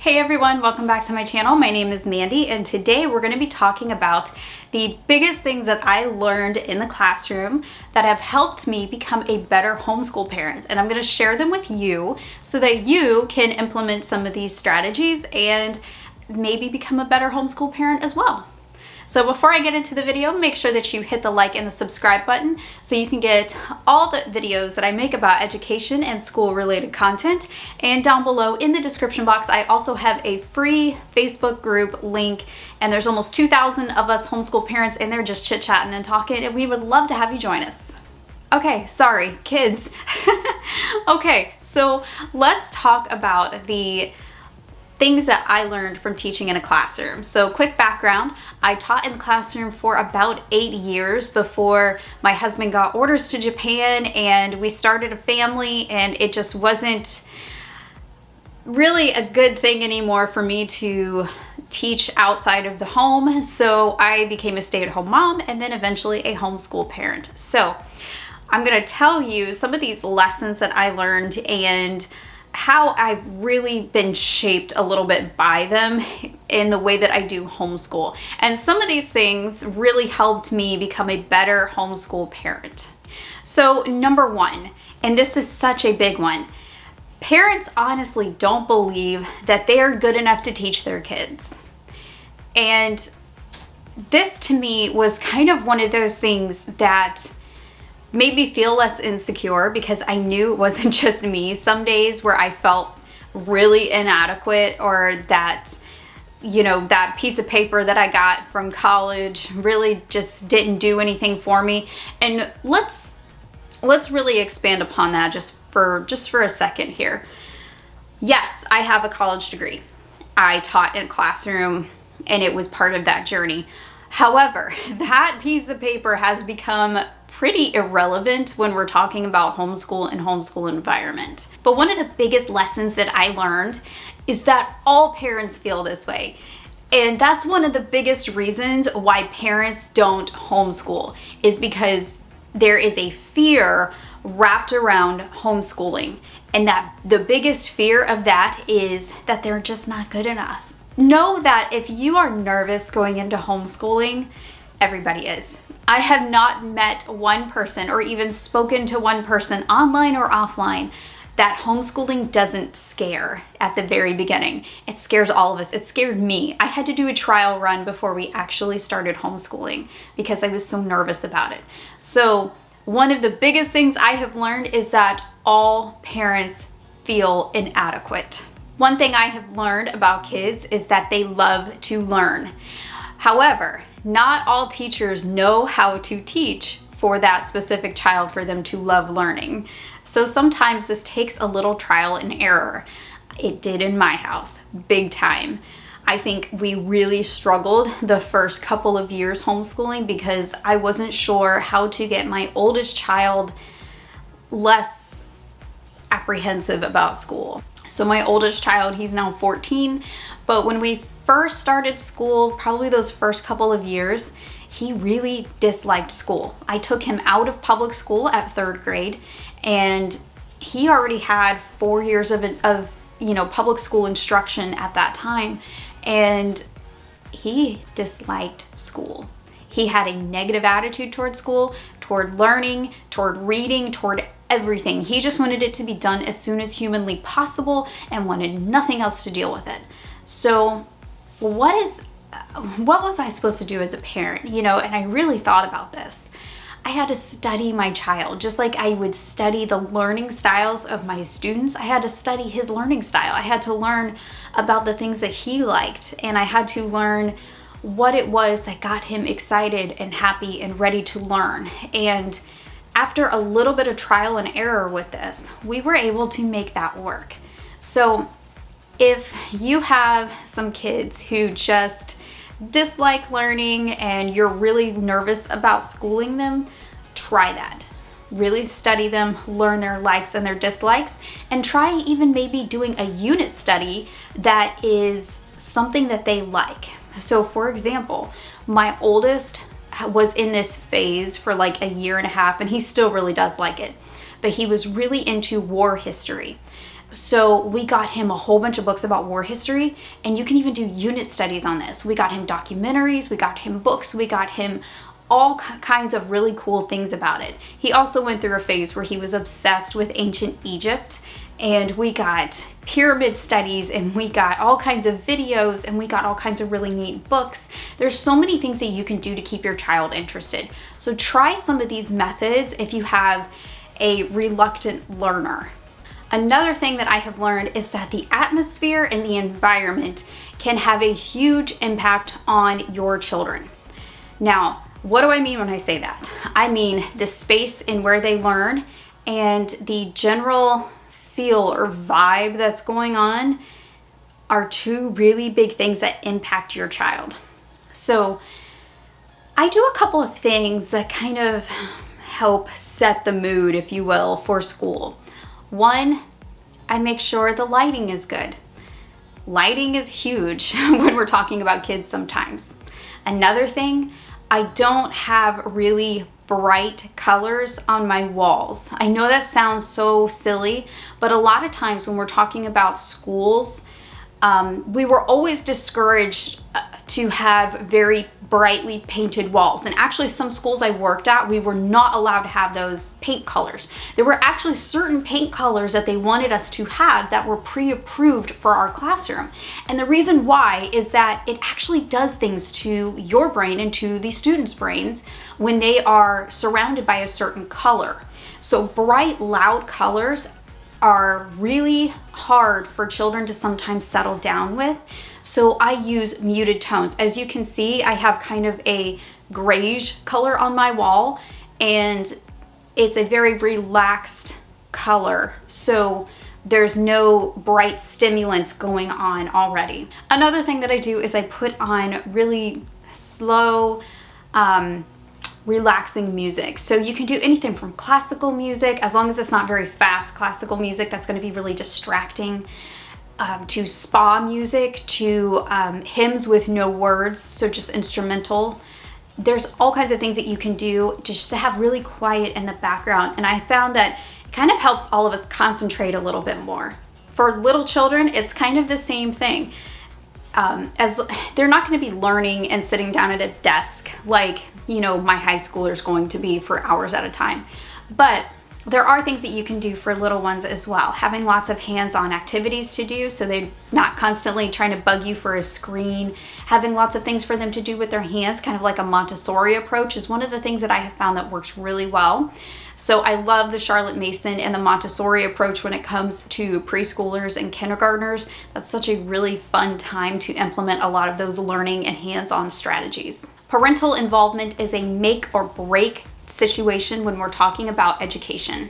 Hey everyone, welcome back to my channel. My name is Mandy and today we're going to be talking about the biggest things that I learned in the classroom that have helped me become a better homeschool parent. And I'm going to share them with you so that you can implement some of these strategies and maybe become a better homeschool parent as well. So before I get into the video, make sure that you hit the like and the subscribe button so you can get all the videos that I make about education and school related content. And down below in the description box, I also have a free Facebook group link, and there's almost 2,000 of us homeschool parents in there just chit-chatting and talking, and we would love to have you join us. Okay, sorry, kids. Okay, so let's talk about the things that I learned from teaching in a classroom. So quick background, I taught in the classroom for about 8 years before my husband got orders to Japan and we started a family, and it just wasn't really a good thing anymore for me to teach outside of the home. So I became a stay-at-home mom and then eventually a homeschool parent. So I'm gonna tell you some of these lessons that I learned and how I've really been shaped a little bit by them in the way that I do homeschool. And some of these things really helped me become a better homeschool parent. So number one, and this is such a big one, parents honestly don't believe that they are good enough to teach their kids. And this to me was kind of one of those things that made me feel less insecure because I knew it wasn't just me. Some days where I felt really inadequate, or that, you know, that piece of paper that I got from college really just didn't do anything for me. And let's really expand upon that just for a second here. Yes, I have a college degree. I taught in a classroom and it was part of that journey. However, that piece of paper has become pretty irrelevant when we're talking about homeschool and homeschool environment. But one of the biggest lessons that I learned is that all parents feel this way. And that's one of the biggest reasons why parents don't homeschool, is because there is a fear wrapped around homeschooling. And that the biggest fear of that is that they're just not good enough. Know that if you are nervous going into homeschooling, everybody is. I have not met one person or even spoken to one person online or offline that homeschooling doesn't scare at the very beginning. It scares all of us. It scared me. I had to do a trial run before we actually started homeschooling because I was so nervous about it. So one of the biggest things I have learned is that all parents feel inadequate. One thing I have learned about kids is that they love to learn. However, not all teachers know how to teach for that specific child for them to love learning. So sometimes this takes a little trial and error. It did in my house, big time. I think we really struggled the first couple of years homeschooling because I wasn't sure how to get my oldest child less apprehensive about school. So my oldest child, he's now 14, but when we first started school, probably those first couple of years, he really disliked school. I took him out of public school at 3rd grade, and he already had 4 years of public school instruction at that time, and he disliked school. He had a negative attitude toward school, toward learning, toward reading, toward everything. He just wanted it to be done as soon as humanly possible and wanted nothing else to deal with it. So what was I supposed to do as a parent? And I really thought about this. I had to study my child, just like I would study the learning styles of my students. I had to study his learning style. I had to learn about the things that he liked, and I had to learn what it was that got him excited and happy and ready to learn. And after a little bit of trial and error with this, we were able to make that work. So if you have some kids who just dislike learning and you're really nervous about schooling them, try that. Really study them, learn their likes and their dislikes, and try even maybe doing a unit study that is something that they like. So for example, my oldest was in this phase for like 1.5 years, and he still really does like it, but he was really into war history. So we got him a whole bunch of books about war history, and you can even do unit studies on this. We got him documentaries, we got him books, we got him all kinds of really cool things about it. He also went through a phase where he was obsessed with ancient Egypt, and we got pyramid studies, and we got all kinds of videos, and we got all kinds of really neat books. There's so many things that you can do to keep your child interested. So try some of these methods if you have a reluctant learner. Another thing that I have learned is that the atmosphere and the environment can have a huge impact on your children. Now, what do I mean when I say that? I mean the space in where they learn and the general feel or vibe that's going on are two really big things that impact your child. So I do a couple of things that kind of help set the mood, if you will, for school. One, I make sure the lighting is good. Lighting is huge when we're talking about kids sometimes. Another thing, I don't have really bright colors on my walls. I know that sounds so silly, but a lot of times when we're talking about schools, we were always discouraged to have very brightly painted walls. And actually some schools I worked at, we were not allowed to have those paint colors. There were actually certain paint colors that they wanted us to have that were pre-approved for our classroom. And the reason why is that it actually does things to your brain and to the students' brains when they are surrounded by a certain color. So bright, loud colors are really hard for children to sometimes settle down with. So I use muted tones. As you can see, I have kind of a grayish color on my wall, and it's a very relaxed color. So there's no bright stimulants going on already. Another thing that I do is I put on really slow, relaxing music. So you can do anything from classical music, as long as it's not very fast classical music that's going to be really distracting, to spa music, to hymns with no words, so just instrumental. There's all kinds of things that you can do just to have really quiet in the background, and I found that it kind of helps all of us concentrate a little bit more. For little children, it's kind of the same thing. As they're not going to be learning and sitting down at a desk like, you know, my high schooler's going to be for hours at a time. But there are things that you can do for little ones as well. Having lots of hands-on activities to do so they're not constantly trying to bug you for a screen. Having lots of things for them to do with their hands, kind of like a Montessori approach, is one of the things that I have found that works really well. So I love the Charlotte Mason and the Montessori approach when it comes to preschoolers and kindergartners. That's such a really fun time to implement a lot of those learning and hands-on strategies. Parental involvement is a make or break situation when we're talking about education.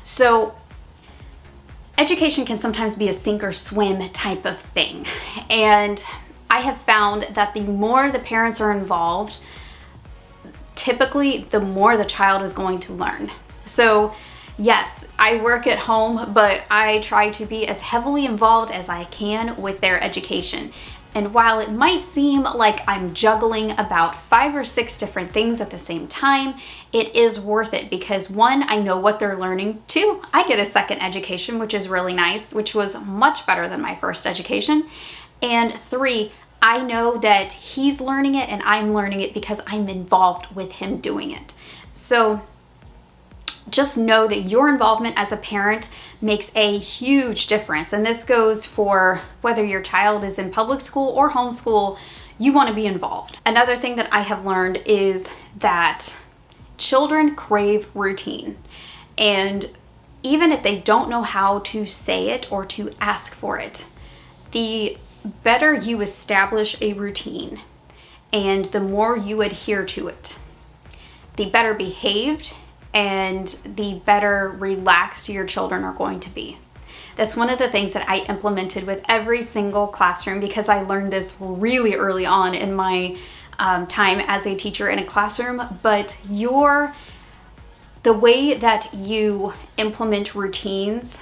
So education can sometimes be a sink or swim type of thing. And I have found that the more the parents are involved, typically the more the child is going to learn. So yes, I work at home, but I try to be as heavily involved as I can with their education. And while it might seem like I'm juggling about 5 or 6 different things at the same time, it is worth it because 1, I know what they're learning. 2, I get a second education, which is really nice, which was much better than my first education. And 3, I know that he's learning it and I'm learning it because I'm involved with him doing it. So just know that your involvement as a parent makes a huge difference. And this goes for whether your child is in public school or homeschool, you want to be involved. Another thing that I have learned is that children crave routine. And even if they don't know how to say it or to ask for it, the better you establish a routine and the more you adhere to it, the better behaved and the better relaxed your children are going to be. That's one of the things that I implemented with every single classroom because I learned this really early on in my time as a teacher in a classroom. But the way that you implement routines,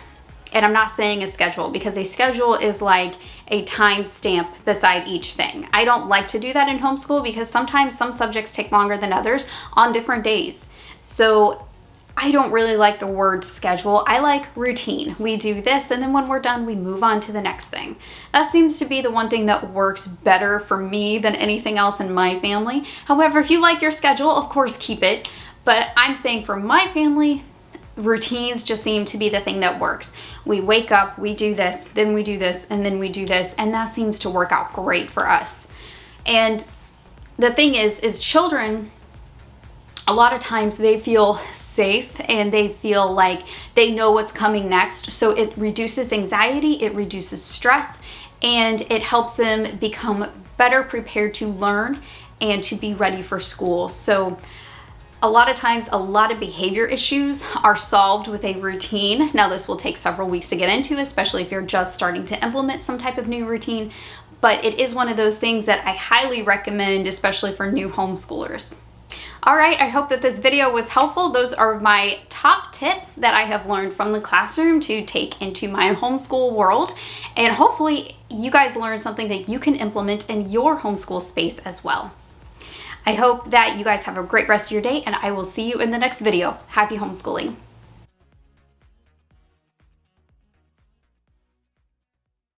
and I'm not saying a schedule because a schedule is like a time stamp beside each thing. I don't like to do that in homeschool because sometimes some subjects take longer than others on different days. So I don't really like the word schedule. I like routine. We do this, and then when we're done, we move on to the next thing. That seems to be the one thing that works better for me than anything else in my family. However, if you like your schedule, of course, keep it. But I'm saying for my family, routines just seem to be the thing that works. We wake up, we do this, then we do this, and then we do this, and that seems to work out great for us. And the thing is children, a lot of times they feel safe and they feel like they know what's coming next. So it reduces anxiety, it reduces stress, and it helps them become better prepared to learn and to be ready for school. So a lot of times, a lot of behavior issues are solved with a routine. Now, this will take several weeks to get into, especially if you're just starting to implement some type of new routine, but it is one of those things that I highly recommend, especially for new homeschoolers. All right, I hope that this video was helpful. Those are my top tips that I have learned from the classroom to take into my homeschool world. And hopefully you guys learned something that you can implement in your homeschool space as well. I hope that you guys have a great rest of your day, and I will see you in the next video. Happy homeschooling.